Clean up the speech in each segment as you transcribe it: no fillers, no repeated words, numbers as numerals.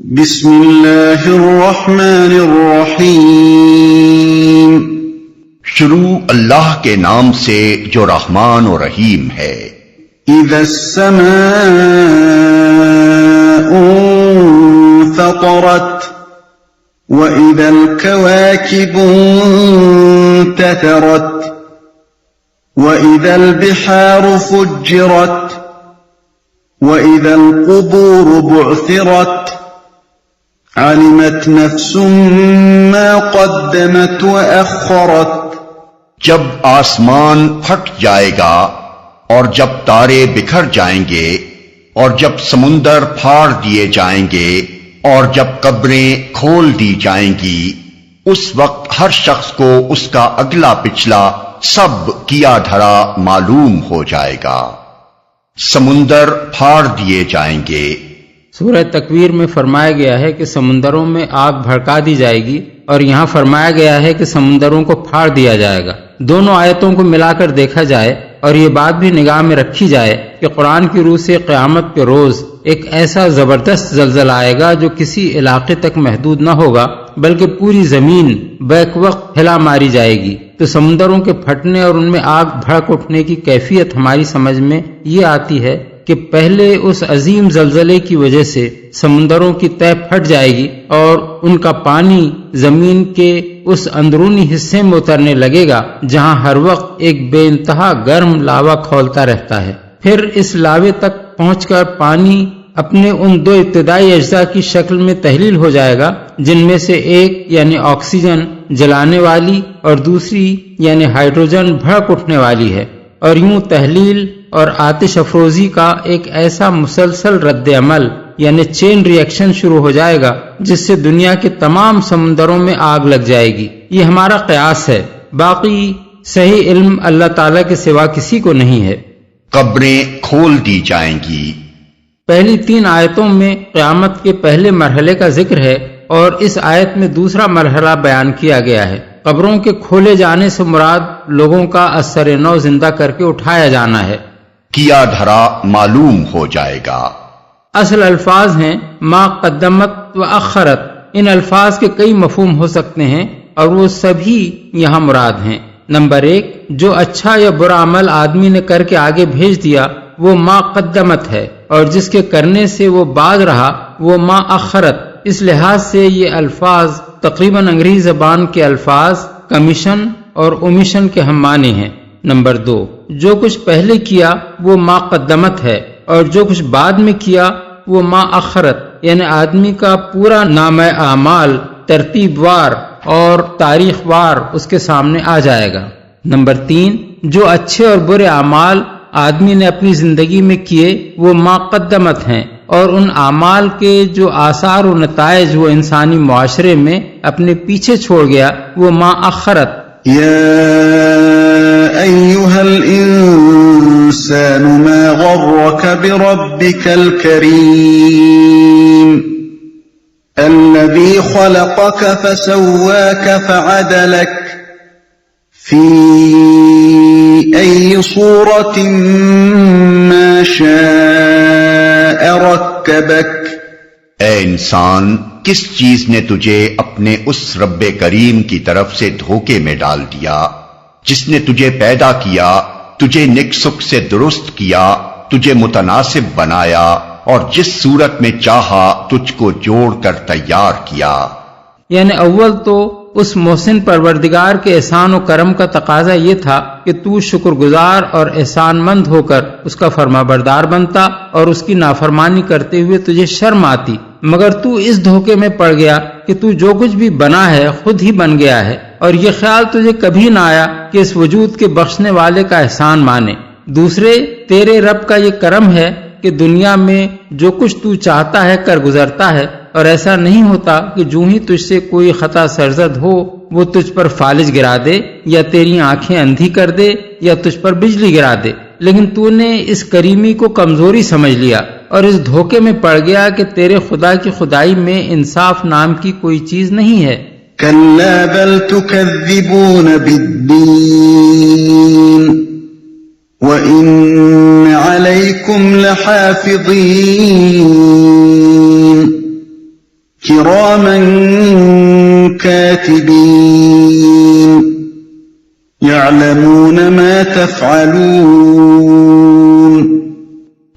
بسم اللہ الرحمن الرحیم شروع اللہ کے نام سے جو رحمان و رحیم ہے۔ اذا السماء انفطرت واذا الكواكب انتثرت واذا البحار فجرت واذا القبور بعثرت علمت نفس ما قدمت وأخرت۔ جب آسمان پھٹ جائے گا اور جب تارے بکھر جائیں گے اور جب سمندر پھاڑ دیے جائیں گے اور جب قبریں کھول دی جائیں گی، اس وقت ہر شخص کو اس کا اگلا پچھلا سب کیا دھرا معلوم ہو جائے گا۔ سمندر پھاڑ دیے جائیں گے۔ سورہ تکویر میں فرمایا گیا ہے کہ سمندروں میں آگ بھڑکا دی جائے گی، اور یہاں فرمایا گیا ہے کہ سمندروں کو پھاڑ دیا جائے گا۔ دونوں آیتوں کو ملا کر دیکھا جائے اور یہ بات بھی نگاہ میں رکھی جائے کہ قرآن کی روح سے قیامت کے روز ایک ایسا زبردست زلزلہ آئے گا جو کسی علاقے تک محدود نہ ہوگا بلکہ پوری زمین بیک وقت ہلا ماری جائے گی۔ تو سمندروں کے پھٹنے اور ان میں آگ بھڑک اٹھنے کی کیفیت ہماری سمجھ میں یہ آتی ہے کہ پہلے اس عظیم زلزلے کی وجہ سے سمندروں کی تہہ پھٹ جائے گی اور ان کا پانی زمین کے اس اندرونی حصے میں اترنے لگے گا جہاں ہر وقت ایک بے انتہا گرم لاوا کھولتا رہتا ہے۔ پھر اس لاوے تک پہنچ کر پانی اپنے ان دو ابتدائی اجزاء کی شکل میں تحلیل ہو جائے گا، جن میں سے ایک یعنی آکسیجن جلانے والی اور دوسری یعنی ہائیڈروجن بھڑک اٹھنے والی ہے، اور یوں تحلیل اور آتش افروزی کا ایک ایسا مسلسل رد عمل یعنی چین ریئیکشن شروع ہو جائے گا جس سے دنیا کے تمام سمندروں میں آگ لگ جائے گی۔ یہ ہمارا قیاس ہے، باقی صحیح علم اللہ تعالیٰ کے سوا کسی کو نہیں ہے۔ قبریں کھول دی جائیں گی۔ پہلی 3 آیتوں میں قیامت کے پہلے مرحلے کا ذکر ہے اور اس آیت میں دوسرا مرحلہ بیان کیا گیا ہے۔ قبروں کے کھولے جانے سے مراد لوگوں کا اثر نو زندہ کر کے اٹھایا جانا ہے۔ کیا دھرا معلوم ہو جائے گا۔ اصل الفاظ ہیں ما قدمت و اخرت۔ ان الفاظ کے کئی مفہوم ہو سکتے ہیں اور وہ سبھی یہاں مراد ہیں۔ نمبر 1، جو اچھا یا برا عمل آدمی نے کر کے آگے بھیج دیا وہ ما قدمت ہے، اور جس کے کرنے سے وہ باز رہا وہ ما اخرت۔ اس لحاظ سے یہ الفاظ تقریباً انگریزی زبان کے الفاظ کمیشن اور اومیشن کے ہم معنی ہیں۔ نمبر 2، جو کچھ پہلے کیا وہ ما قدمت ہے، اور جو کچھ بعد میں کیا وہ ما اخرت، یعنی آدمی کا پورا نامہ اعمال ترتیب وار اور تاریخ وار اس کے سامنے آ جائے گا۔ نمبر 3، جو اچھے اور برے اعمال آدمی نے اپنی زندگی میں کیے وہ ما قدمت ہیں، اور ان اعمال کے جو آثار و نتائج وہ انسانی معاشرے میں اپنے پیچھے چھوڑ گیا وہ ما اخرت۔ یا ایھا الانسان ما غرک بربک الکریم الذی خلقک فسواک فعدلک فی ای صورت ما شاء رکبک۔ اے انسان، کس چیز نے تجھے اپنے اس رب کریم کی طرف سے دھوکے میں ڈال دیا جس نے تجھے پیدا کیا، تجھے نک سک سے درست کیا، تجھے متناسب بنایا اور جس صورت میں چاہا تجھ کو جوڑ کر تیار کیا۔ یعنی اول تو اس محسن پروردگار کے احسان و کرم کا تقاضا یہ تھا کہ تو شکر گزار اور احسان مند ہو کر اس کا فرما بردار بنتا اور اس کی نافرمانی کرتے ہوئے تجھے شرم آتی، مگر تو اس دھوکے میں پڑ گیا کہ تو جو کچھ بھی بنا ہے خود ہی بن گیا ہے، اور یہ خیال تجھے کبھی نہ آیا کہ اس وجود کے بخشنے والے کا احسان مانے۔ دوسرے، تیرے رب کا یہ کرم ہے کہ دنیا میں جو کچھ تو چاہتا ہے کر گزرتا ہے، اور ایسا نہیں ہوتا کہ جو ہی تجھ سے کوئی خطا سرزد ہو وہ تجھ پر فالج گرا دے یا تیری آنکھیں اندھی کر دے یا تجھ پر بجلی گرا دے، لیکن تو نے اس کریمی کو کمزوری سمجھ لیا اور اس دھوکے میں پڑ گیا کہ تیرے خدا کی خدائی میں انصاف نام کی کوئی چیز نہیں ہے۔ کلا بل تکذبون بالدین وَإِنَّ عَلَيْكُمْ لَحَافِظِينَ كراما كاتبين يعلمون ما تفعلون.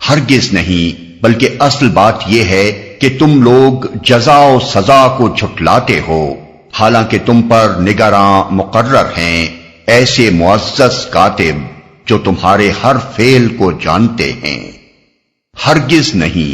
ہرگز نہیں، بلکہ اصل بات یہ ہے کہ تم لوگ جزا و سزا کو جھٹلاتے ہو، حالانکہ تم پر نگراں مقرر ہیں ایسے معزز کاتب جو تمہارے ہر فعل کو جانتے ہیں. ہرگز نہیں،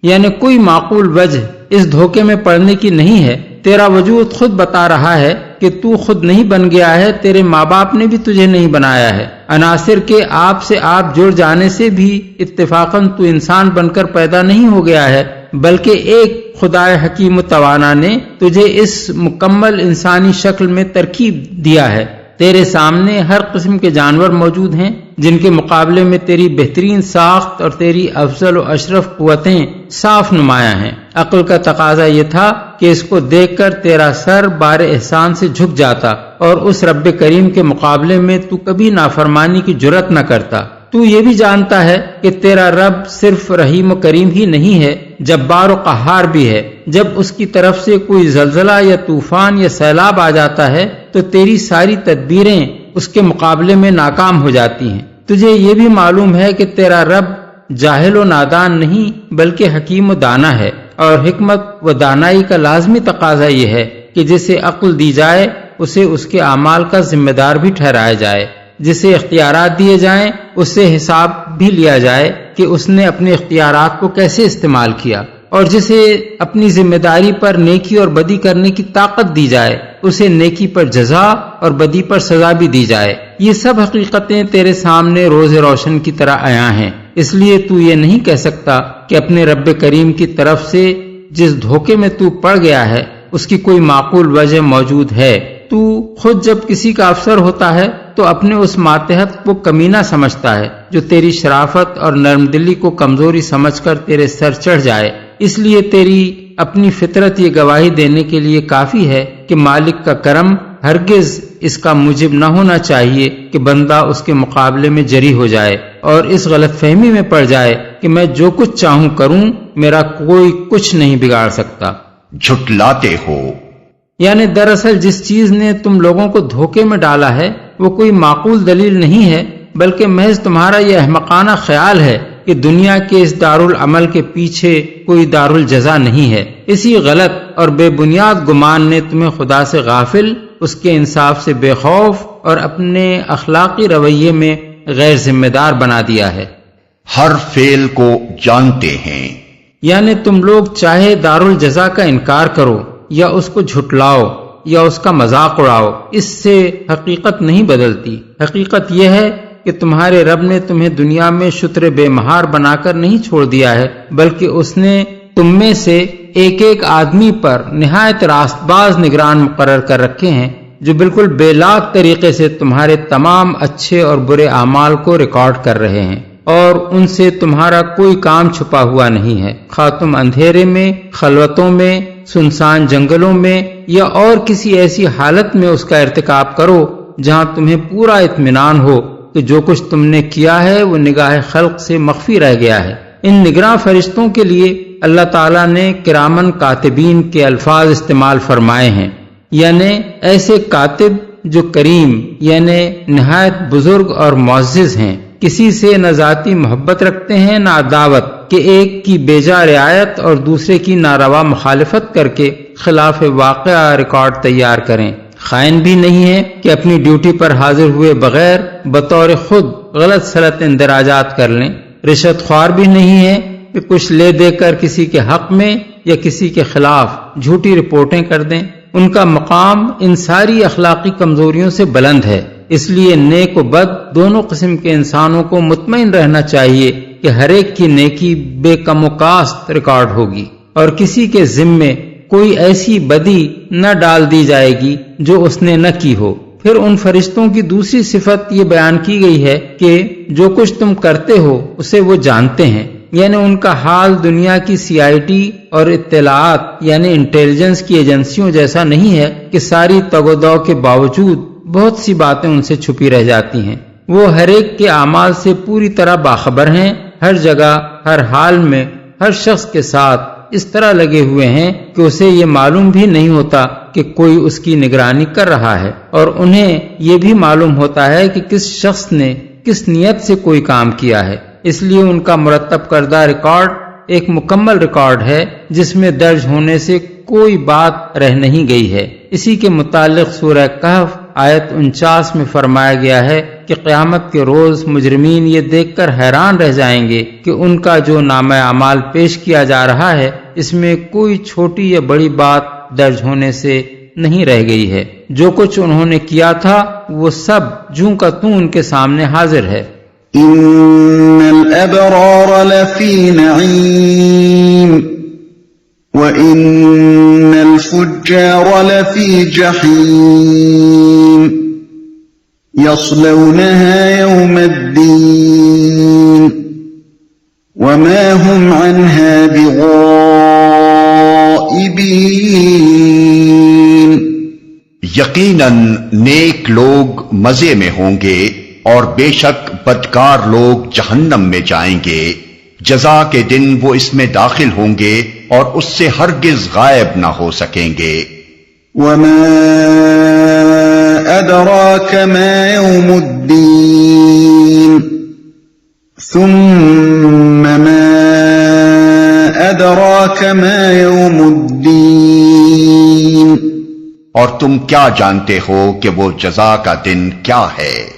یعنی کوئی معقول وجہ اس دھوکے میں پڑنے کی نہیں ہے. تیرا وجود خود بتا رہا ہے کہ تو خود نہیں بن گیا ہے، تیرے ماں باپ نے بھی تجھے نہیں بنایا ہے. عناصر کے آپ سے آپ جڑ جانے سے بھی اتفاقاً تو انسان بن کر پیدا نہیں ہو گیا ہے، بلکہ ایک خدائے حکیم و توانا نے تجھے اس مکمل انسانی شکل میں ترکیب دیا ہے. تیرے سامنے ہر قسم کے جانور موجود ہیں جن کے مقابلے میں تیری بہترین ساخت اور تیری افضل و اشرف قوتیں صاف نمایاں ہیں. عقل کا تقاضا یہ تھا کہ اس کو دیکھ کر تیرا سر بار احسان سے جھک جاتا اور اس رب کریم کے مقابلے میں تو کبھی نافرمانی کی جرت نہ کرتا. تو یہ بھی جانتا ہے کہ تیرا رب صرف رحیم و کریم ہی نہیں ہے، جبار و قہار بھی ہے. جب اس کی طرف سے کوئی زلزلہ یا طوفان یا سیلاب آ جاتا ہے تو تیری ساری تدبیریں اس کے مقابلے میں ناکام ہو جاتی ہیں. تجھے یہ بھی معلوم ہے کہ تیرا رب جاہل و نادان نہیں بلکہ حکیم و دانا ہے، اور حکمت و دانائی کا لازمی تقاضا یہ ہے کہ جسے عقل دی جائے اسے اس کے اعمال کا ذمہ دار بھی ٹھہرایا جائے، جسے اختیارات دیے جائیں اس سے حساب بھی لیا جائے کہ اس نے اپنے اختیارات کو کیسے استعمال کیا، اور جسے اپنی ذمہ داری پر نیکی اور بدی کرنے کی طاقت دی جائے اسے نیکی پر جزا اور بدی پر سزا بھی دی جائے. یہ سب حقیقتیں تیرے سامنے روز روشن کی طرح عیاں ہیں. اس لیے تو یہ نہیں کہہ سکتا کہ اپنے رب کریم کی طرف سے جس دھوکے میں تو پڑ گیا ہے اس کی کوئی معقول وجہ موجود ہے. تو خود جب کسی کا افسر ہوتا ہے تو اپنے اس ماتحت کو کمینہ سمجھتا ہے جو تیری شرافت اور نرم دلی کو کمزوری سمجھ کر تیرے سر چڑھ جائے. اس لیے تیری اپنی فطرت یہ گواہی دینے کے لیے کافی ہے کہ مالک کا کرم ہرگز اس کا موجب نہ ہونا چاہیے کہ بندہ اس کے مقابلے میں جری ہو جائے اور اس غلط فہمی میں پڑ جائے کہ میں جو کچھ چاہوں کروں، میرا کوئی کچھ نہیں بگاڑ سکتا. جھٹلاتے ہو، یعنی دراصل جس چیز نے تم لوگوں کو دھوکے میں ڈالا ہے وہ کوئی معقول دلیل نہیں ہے، بلکہ محض تمہارا یہ احمقانہ خیال ہے کہ دنیا کے اس دارالعمل کے پیچھے کوئی دارالجزا نہیں ہے. اسی غلط اور بے بنیاد گمان نے تمہیں خدا سے غافل، اس کے انصاف سے بے خوف اور اپنے اخلاقی رویے میں غیر ذمہ دار بنا دیا ہے. ہر فعل کو جانتے ہیں. یعنی تم لوگ چاہے دارالجزا کا انکار کرو یا اس کو جھٹلاؤ یا اس کا مذاق اڑاؤ، اس سے حقیقت نہیں بدلتی. حقیقت یہ ہے کہ تمہارے رب نے تمہیں دنیا میں شتر بے مہار بنا کر نہیں چھوڑ دیا ہے، بلکہ اس نے تم میں سے ایک ایک آدمی پر نہایت راست باز نگران مقرر کر رکھے ہیں جو بالکل بے لاگ طریقے سے تمہارے تمام اچھے اور برے اعمال کو ریکارڈ کر رہے ہیں، اور ان سے تمہارا کوئی کام چھپا ہوا نہیں ہے. خواہ تم اندھیرے میں، خلوتوں میں، سنسان جنگلوں میں یا اور کسی ایسی حالت میں اس کا ارتکاب کرو جہاں تمہیں پورا اطمینان ہو کہ جو کچھ تم نے کیا ہے وہ نگاہ خلق سے مخفی رہ گیا ہے. ان نگراں فرشتوں کے لیے اللہ تعالیٰ نے کرامن کاتبین کے الفاظ استعمال فرمائے ہیں، یعنی ایسے کاتب جو کریم یعنی نہایت بزرگ اور معزز ہیں، کسی سے نہ ذاتی محبت رکھتے ہیں نہ عداوت کہ ایک کی بیجا رعایت اور دوسرے کی ناروا مخالفت کر کے خلاف واقعہ ریکارڈ تیار کریں. خائن بھی نہیں ہے کہ اپنی ڈیوٹی پر حاضر ہوئے بغیر بطور خود غلط سلط اندراجات کر لیں. رشوت خوار بھی نہیں ہے کہ کچھ لے دے کر کسی کے حق میں یا کسی کے خلاف جھوٹی رپورٹیں کر دیں. ان کا مقام ان ساری اخلاقی کمزوریوں سے بلند ہے. اس لیے نیک و بد دونوں قسم کے انسانوں کو مطمئن رہنا چاہیے کہ ہر ایک کی نیکی بے کم و کاست ریکارڈ ہوگی اور کسی کے ذمے کوئی ایسی بدی نہ ڈال دی جائے گی جو اس نے نہ کی ہو. پھر ان فرشتوں کی دوسری صفت یہ بیان کی گئی ہے کہ جو کچھ تم کرتے ہو اسے وہ جانتے ہیں. یعنی ان کا حال دنیا کی CID اور اطلاعات یعنی انٹیلیجنس کی ایجنسیوں جیسا نہیں ہے کہ ساری تگ و دو کے باوجود بہت سی باتیں ان سے چھپی رہ جاتی ہیں. وہ ہر ایک کے اعمال سے پوری طرح باخبر ہیں، ہر جگہ، ہر حال میں، ہر شخص کے ساتھ اس طرح لگے ہوئے ہیں کہ اسے یہ معلوم بھی نہیں ہوتا کہ کوئی اس کی نگرانی کر رہا ہے، اور انہیں یہ بھی معلوم ہوتا ہے کہ کس شخص نے کس نیت سے کوئی کام کیا ہے۔ اس لیے ان کا مرتب کردہ ریکارڈ ایک مکمل ریکارڈ ہے جس میں درج ہونے سے کوئی بات رہ نہیں گئی ہے۔ اسی کے متعلق سورہ کہف آیت 49 میں فرمایا گیا ہے کہ قیامت کے روز مجرمین یہ دیکھ کر حیران رہ جائیں گے کہ ان کا جو نامہ اعمال پیش کیا جا رہا ہے اس میں کوئی چھوٹی یا بڑی بات درج ہونے سے نہیں رہ گئی ہے۔ جو کچھ انہوں نے کیا تھا وہ سب جوں کا توں ان کے سامنے حاضر ہے۔ إن الأبرار لفي نعيم وإن الفجار لفي جحيم يصلونها يوم الدين وما هم عنها بغائبين۔ یقیناً نیک لوگ مزے میں ہوں گے اور بے شک بدکار لوگ جہنم میں جائیں گے۔ جزا کے دن وہ اس میں داخل ہوں گے اور اس سے ہرگز غائب نہ ہو سکیں گے۔ وما أدراك ما يوم الدين ثم ما أدراك ما يوم الدين۔ اور تم کیا جانتے ہو کہ وہ جزا کا دن کیا ہے؟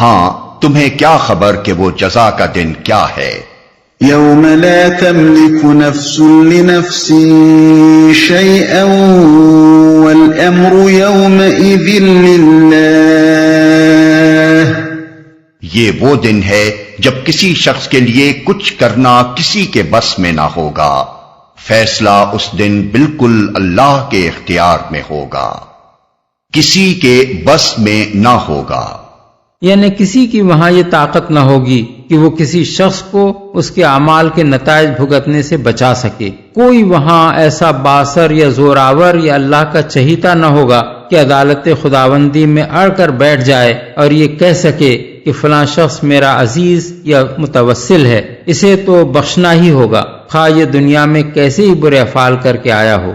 ہاں تمہیں کیا خبر کہ وہ جزا کا دن کیا ہے؟ يوم لا تملك نفس لنفس شيئا والأمر يومئذ لله۔ یہ وہ دن ہے جب کسی شخص کے لیے کچھ کرنا کسی کے بس میں نہ ہوگا، فیصلہ اس دن بالکل اللہ کے اختیار میں ہوگا، کسی کے بس میں نہ ہوگا۔ یعنی کسی کی وہاں یہ طاقت نہ ہوگی کہ وہ کسی شخص کو اس کے اعمال کے نتائج بھگتنے سے بچا سکے۔ کوئی وہاں ایسا باثر یا زوراور یا اللہ کا چہیتا نہ ہوگا کہ عدالت خداوندی میں اڑ کر بیٹھ جائے اور یہ کہہ سکے کہ فلاں شخص میرا عزیز یا متوسل ہے، اسے تو بخشنا ہی ہوگا، خواہ یہ دنیا میں کیسے ہی برے افعال کر کے آیا ہو۔